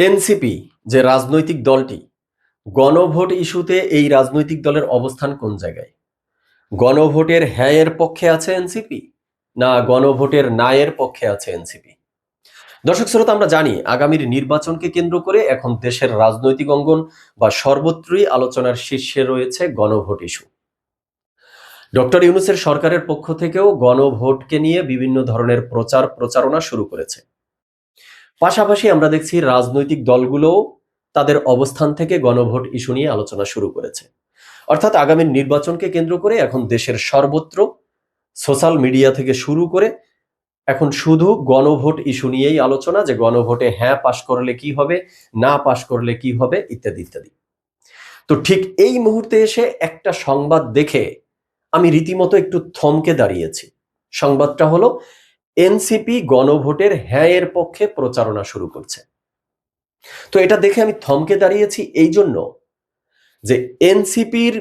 NCP যে রাজনৈতিক দলটি, গণভোট ইস্যুতে এই রাজনৈতিক দলের অবস্থান কোন জায়গায়? গণভোটের হ্যাঁ এর পক্ষে আছে এনসিপি, না গণভোটের না এর পক্ষে আছে এনসিপি? দর্শক শ্রোতা, আমরা জানি আগামীর নির্বাচনকে কেন্দ্র করে এখন দেশের রাজনৈতিক অঙ্গন বা সর্বত্রই আলোচনার শীর্ষে রয়েছে গণভোট ইস্যু। ডক্টর ইউনূসের সরকারের পক্ষ থেকেও গণভোটকে নিয়ে বিভিন্ন ধরনের প্রচারণা শুরু করেছে। পাশাপাশি আমরা দেখছি রাজনৈতিক দলগুলোও তাদের অবস্থান থেকে গণভোট ইস্যু নিয়ে আলোচনা শুরু করেছে। অর্থাৎ আগামীর নির্বাচনকে কেন্দ্র করে এখন দেশের সর্বত্র সোশ্যাল মিডিয়া থেকে শুরু করে এখন শুধু গণভোট ইস্যু নিয়েই আলোচনা, যে গণভোটে হ্যাঁ পাশ করলে কি হবে, না পাশ করলে কি হবে, ইত্যাদি ইত্যাদি। তো ঠিক এই মুহূর্তে এসে একটা সংবাদ দেখে আমি রীতিমতো একটু থমকে দাঁড়িয়েছি। সংবাদটা হলো এনসিপি গণভোটের হ্যাঁ এর পক্ষে প্রচারণা শুরু করছে। তো এটা দেখে আমি থমকে দাঁড়িয়েছি এই জন্য যে এনসিপির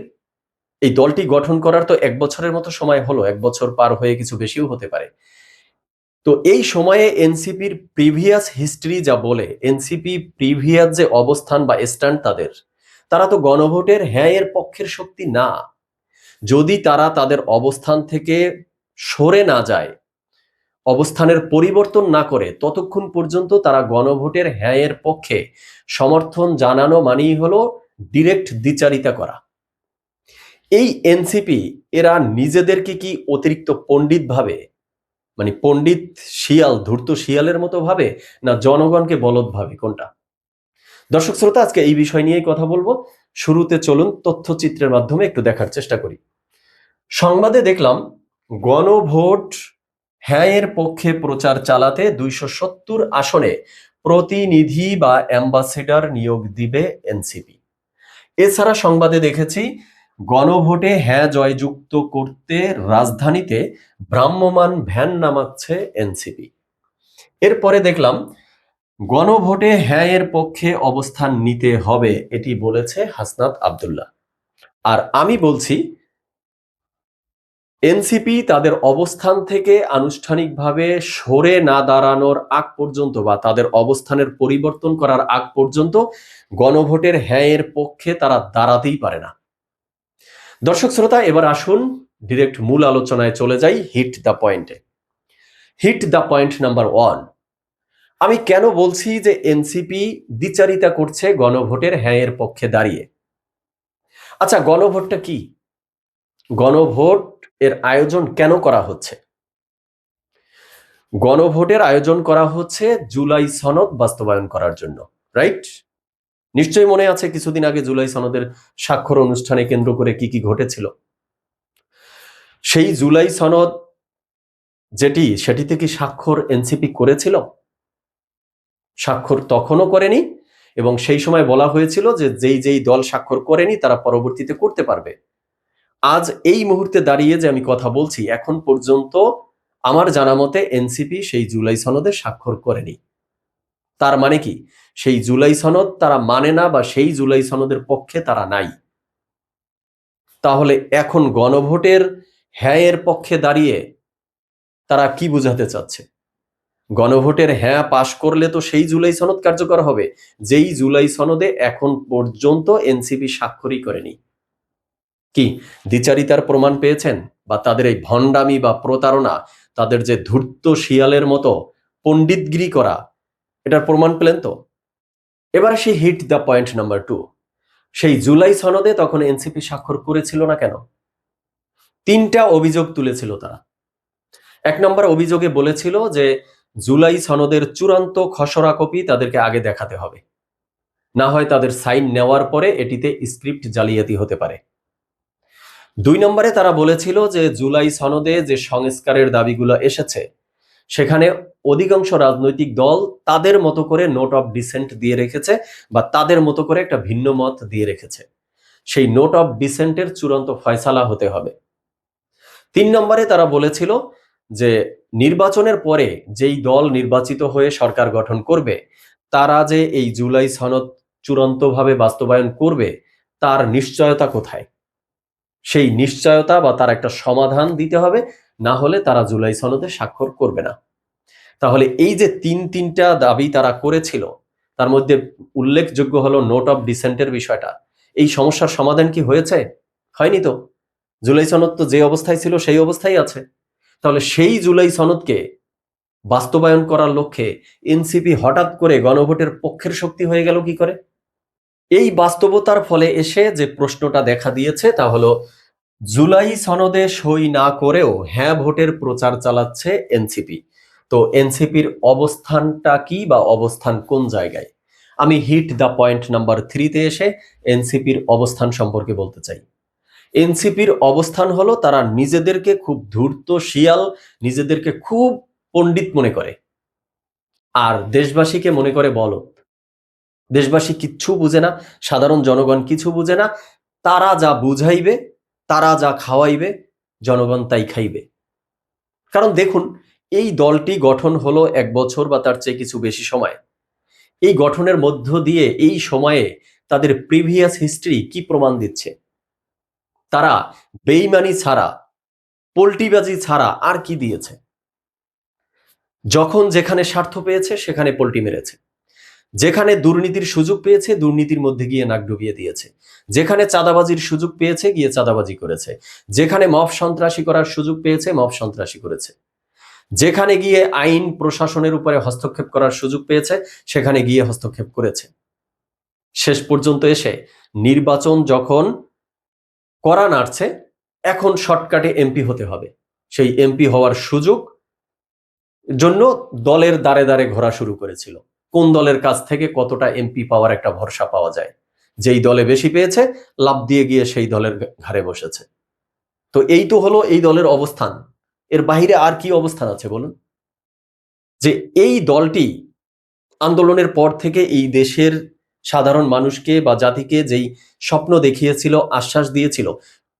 এই দলটি গঠন করার তো 1 বছরের মতো সময় হলো, 1 বছর পার হয়ে কিছু বেশিও হতে পারে। তো এই সময়ে এনসিপির প্রিভিয়াস হিস্ট্রি যা বলে, এনসিপি প্রিভিয়াস যে অবস্থান বা স্ট্যান্ড তারা তো গণভোটের হ্যাঁ এর পক্ষের শক্তি না। যদি তারা তাদের অবস্থান থেকে সরে না যায়, অবস্থানের পরিবর্তন না করে, ততক্ষণ পর্যন্ত তারা গণভোটের হ্যাঁ এর পক্ষে সমর্থন জানানো মানেই হলো ডিরেক্ট দ্বিচারিতা করা। এই এনসিপি এরা নিজেদেরকে কি অতিরিক্ত পণ্ডিত ভাবে, মানে পণ্ডিত শিয়াল, ধূর্ত শিয়ালের মতো ভাবে, না জনগণকে বলদ ভাবে, কোনটা? দর্শক শ্রোতা, আজকে এই বিষয় নিয়েই কথা বলবো। শুরুতে চলুন তথ্যচিত্রের মাধ্যমে একটু দেখার চেষ্টা করি। সংবাদে দেখলাম গণভোট হ্যাঁ এর পক্ষে প্রচার চালাতে 270 আসনে প্রতিনিধি বা অ্যাম্বাসেডর নিয়োগ দিবে এনসিপি। এছাড়া সংবাদে দেখেছি গণভোটে হ্যাঁ জয়যুক্ত করতে রাজধানীতে ভ্রাম্যমাণ ভ্যান নামাচ্ছে এনসিপি। এরপরে দেখলাম গণভোটে হ্যাঁ এর পক্ষে অবস্থান নিতে হবে, এটি বলেছে হাসনাত আব্দুল্লাহ। আর আমি বলছি এনসিপি তাদের অবস্থান থেকে আনুষ্ঠানিকভাবে সরে না দাঁড়ানোর আগ পর্যন্ত বা তাদের অবস্থানের পরিবর্তন করার আগ পর্যন্ত গণভোটের হ্যাঁ এর পক্ষে তারা দাঁড়াতেই পারে না। দর্শক শ্রোতা, এবার আসুন ডিরেক্ট মূল আলোচনায় চলে যাই, হিট দ্য পয়েন্টে। Hit the point number 1। আমি কেন বলছি যে এনসিপি দ্বিচারিতা করছে গণভোটের হ্যাঁ এর পক্ষে দাঁড়িয়ে? আচ্ছা, গণভোটটা কি? গণভোট এর আয়োজন কেন করা হচ্ছে? গণভোটের আয়োজন করা হচ্ছে জুলাই সনদ বাস্তবায়ন করার জন্য, রাইট? নিশ্চয়ই মনে আছে কিছুদিন আগে জুলাই সনদের স্বাক্ষর অনুষ্ঠানে কেন্দ্র করে কি কি ঘটেছিল। সেই জুলাই সনদ সেটিতে কি স্বাক্ষর এনসিপি করেছিল? স্বাক্ষর তখনও করেনি, এবং সেই সময় বলা হয়েছিল যে যেই দল স্বাক্ষর করেনি তারা পরবর্তীতে করতে পারবে। আজ এই মুহূর্তে দাঁড়িয়ে যে আমি কথা বলছি, এখন পর্যন্ত আমার জানা মতে এনসিপি সেই জুলাই সনদে স্বাক্ষর করেনি। তার মানে কি সেই জুলাই সনদ তারা মানে না, বা সেই জুলাই সনদের পক্ষে তারা নাই? তাহলে এখন গণভোটের হ্যাঁ এর পক্ষে দাঁড়িয়ে তারা কি বোঝাতে চাচ্ছে? গণভোটের হ্যাঁ পাশ করলে তো সেই জুলাই সনদ কার্যকর হবে, যেই জুলাই সনদে এখন পর্যন্ত এনসিপি স্বাক্ষরই করেনি। কি দ্বিচারিতার প্রমাণ পেয়েছেন? বা তাদের এই ভণ্ডামি বা প্রতারণা, তাদের যে ধূর্ত শিয়ালের মতো পণ্ডিতগিরি করা, এটার প্রমাণ পেলেন তো? এবার সেই হিট দ্য পয়েন্ট নাম্বার 2। সেই জুলাই সনদে তখন এনসিপি স্বাক্ষর করেছিল না কেন? 3টা অভিযোগ তুলেছিল তারা। 1 নম্বর অভিযোগে বলেছিল যে জুলাই সনদের চূড়ান্ত খসড়া কপি তাদেরকে আগে দেখাতে হবে, না হয় তাদের সাইন নেওয়ার পরে এটিতে স্ক্রিপ্ট জালিয়াতি হতে পারে। 2 নম্বরে তারা বলেছিল যে জুলাই সনদে যে সংস্কারের দাবিগুলো এসেছে, সেখানে অধিকাংশ রাজনৈতিক দল তাদের মতো করে নোট অফ ডিসেন্ট দিয়ে রেখেছে, বা তাদের মতো করে একটা ভিন্ন মত দিয়ে রেখেছে। সেই নোট অফ ডিসেন্টের চূড়ান্ত ফয়সালা হতে হবে। 3 নম্বরে তারা বলেছিল যে নির্বাচনের পরে যেই দল নির্বাচিত হয়ে সরকার গঠন করবে, তারা যে এই জুলাই সনদ চূড়ান্তভাবে বাস্তবায়ন করবে তার নিশ্চয়তা কোথায়? সেই নিশ্চয়তা বা তার একটা সমাধান দিতে হবে, না হলে তারা জুলাই সনদে স্বাক্ষর করবে না। তাহলে এই যে তিনটা দাবি তারা করেছিল, তার মধ্যে উল্লেখযোগ্য হলো নোট অফ ডিসেন্টের বিষয়টা। এই সমস্যার সমাধান কি হয়েছে? হয়নি তো। জুলাই সনদ তো যে অবস্থায় ছিল সেই অবস্থায় আছে। তাহলে সেই জুলাই সনদকে বাস্তবায়ন করার লক্ষ্যে এনসিপি হঠাৎ করে গণভোটের পক্ষের শক্তি হয়ে গেল কি করে? এই বাস্তবতার ফলে এসে যে প্রশ্নটা দেখা দিয়েছে তা হলো, জুলাই সনদে সই না করেও হ্যাঁ ভোটের প্রচার চালাচ্ছে এনসিপি। তো এনসিপির অবস্থানটা কি বা অবস্থান কোন জায়গায়? আমি হিট দ্য পয়েন্ট নাম্বার 3-তে এসে এনসিপির অবস্থান সম্পর্কে বলতে চাই। এনসিপির অবস্থান হলো তারা নিজেদেরকে খুব ধূর্ত শিয়াল, নিজেদেরকে খুব পণ্ডিত মনে করে, আর দেশবাসীকে মনে করে বলদ। দেশবাসী কিচ্ছু বুঝে না, সাধারণ জনগণ কিছু বুঝে না। তারা যা বুঝাইবে, তারা যা খাওয়াইবে, জনগণ তাই খাইবে। কারণ দেখুন, এই দলটি গঠন হলো 1 বছর বা তার চেয়ে কিছু বেশি সময়। এই গঠনের মধ্য দিয়ে এই সময়ে তাদের প্রিভিয়াস হিস্ট্রি কি প্রমাণ দিচ্ছে? তারা বেইমানি ছাড়া, পল্টিবাজি ছাড়া আর কি দিয়েছে? যখন যেখানে স্বার্থ পেয়েছে সেখানে পল্টি মেরেছে, যেখানে দুর্নীতির সুযোগ পেয়েছে দুর্নীতির মধ্যে গিয়ে নাক ডুবিয়ে দিয়েছে, যেখানে চাঁদাবাজির সুযোগ পেয়েছে গিয়ে চাঁদাবাজি করেছে, যেখানে মব সন্ত্রাসী করার সুযোগ পেয়েছে মব সন্ত্রাসী করেছে, যেখানে গিয়ে আইন প্রশাসনের উপরে হস্তক্ষেপ করার সুযোগ পেয়েছে সেখানে গিয়ে হস্তক্ষেপ করেছে। শেষ পর্যন্ত এসে নির্বাচন যখন করা নাড়ছে, এখন শর্টকাটে এমপি হতে হবে, সেই এমপি হওয়ার সুযোগ জন্য দলের দ্বারে দ্বারে ঘোরা শুরু করেছিল। কোন দলের কাছ থেকে কতটা এমপি পাওয়ার একটা ভরসা পাওয়া যায়, যেই দলে বেশি পেয়েছে লাভ দিয়ে গিয়ে সেই দলের ঘাড়ে বসেছে। তো এই তো হলো এই দলের অবস্থান। এর বাইরে আর কি অবস্থান আছে বলুন? যে এই দলটি আন্দোলনের পর থেকে এই দেশের সাধারণ মানুষকে বা জাতিকে যেই স্বপ্ন দেখিয়েছিল, আশ্বাস দিয়েছিল,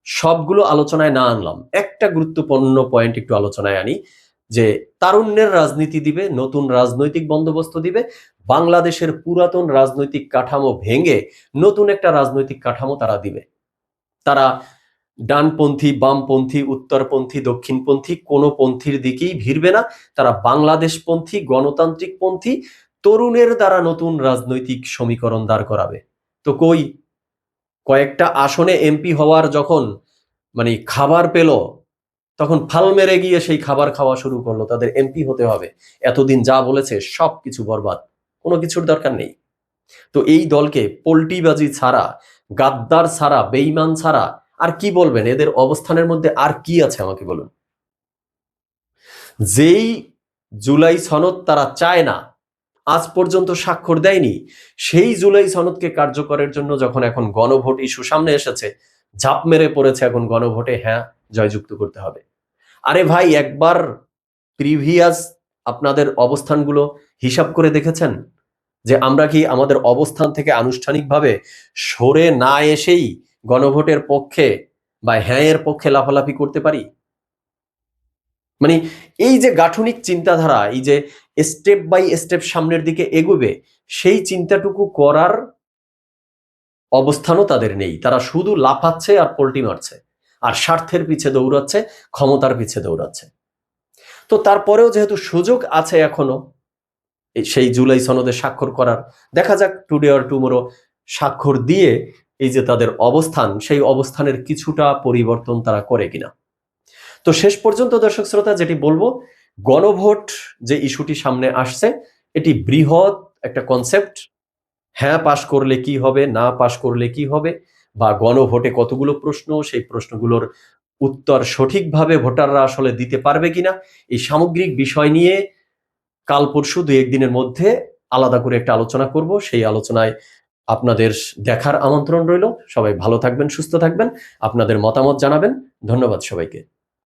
সবগুলো আলোচনায় না আনলাম, একটা গুরুত্বপূর্ণ পয়েন্ট একটু আলোচনায় আনি, যে তারুণ্যের রাজনীতি দিবে, নতুন রাজনৈতিক বন্দোবস্ত দিবে, বাংলাদেশের পুরাতন রাজনৈতিক কাঠামো ভেঙে নতুন একটা রাজনৈতিক কাঠামো তারা দিবে। তারা ডানপন্থী, বামপন্থী, উত্তরপন্থী, দক্ষিণপন্থী কোনো পন্থীর দিকেই ভিড়বে না। তারা বাংলাদেশপন্থী, গণতান্ত্রিকপন্থী তরুণের দ্বারা নতুন রাজনৈতিক সমীকরণ দাঁড় করাবে। তো কয়েকটা আসনে এমপি হওয়ার যখন মানে খাবার পেল, তখন ফাল মেরে গিয়ে সেই খাবার খাওয়া শুরু করলো, তাদের এমপি হতে হবে। এতদিন যা বলেছে সব কিছু বরবাদ, কোনো কিছুর দরকার নেই। তো এই দলকে পল্টিবাজি ছাড়া, গাদ্দার ছাড়া, বেঈমান ছাড়া আর কি বলবেন? এদের অবস্থানের মধ্যে আর কি আছে আমাকে বলুন। যেই জুলাই সনদ তারা চায় না, আজ পর্যন্ত স্বাক্ষর দেয়নি, সেই জুলাই সনদকে কার্যকরের জন্য যখন এখন গণভোট ইস্যু সামনে এসেছে, ঝাঁপ মেরে পড়েছে এখন গণভোটে হ্যাঁ জয়যুক্ত করতে হবে। আরে ভাই, একবার প্রিভিয়াস আপনাদের অবস্থানগুলো হিসাব করে দেখেছেন যে আমরা কি আমাদের অবস্থান থেকে আনুষ্ঠানিকভাবে সরে না এসেই গণভোটের পক্ষে বা হ্যাঁ এর পক্ষে লাফালাফি করতে পারি? মানে এই যে গাঠনিক চিন্তাধারা, এই যে স্টেপ বাই স্টেপ সামনের দিকে এগোবে, সেই চিন্তাটুকু করার অবস্থানও তাদের নেই। তারা শুধু লাফাচ্ছে আর পল্টি মারছে, আর স্বার্থের পিছে দৌড়াচ্ছে, ক্ষমতার পিছে দৌড়াচ্ছে। তো তারপরেও যেহেতু সুযোগ আছে এখনো সেই জুলাই সনদে স্বাক্ষর করার, দেখা যাক টুডে অর টুমোরো স্বাক্ষর দিয়ে এই যে তাদের অবস্থান, সেই অবস্থানের কিছুটা পরিবর্তন তারা করে কিনা। তো শেষ পর্যন্ত দর্শক শ্রোতা যেটি বলবো, গণভোট যে ইস্যুটি সামনে আসছে, এটি বৃহৎ একটা কনসেপ্ট। হ্যাঁ পাশ করলে কি হবে, না পাশ করলে কি হবে, বা গণভোটে কতগুলো প্রশ্ন, সেই প্রশ্নগুলোর উত্তর সঠিকভাবে ভোটাররা আসলে দিতে পারবে কিনা, এই সামগ্রিক বিষয় নিয়ে কাল পরশু 2-1 দিনের মধ্যে আলাদা করে একটা আলোচনা করব। সেই আলোচনায় আপনাদের দেখার আমন্ত্রণ রইল। সবাই ভালো থাকবেন, সুস্থ থাকবেন, আপনাদের মতামত জানাবেন। ধন্যবাদ সবাইকে।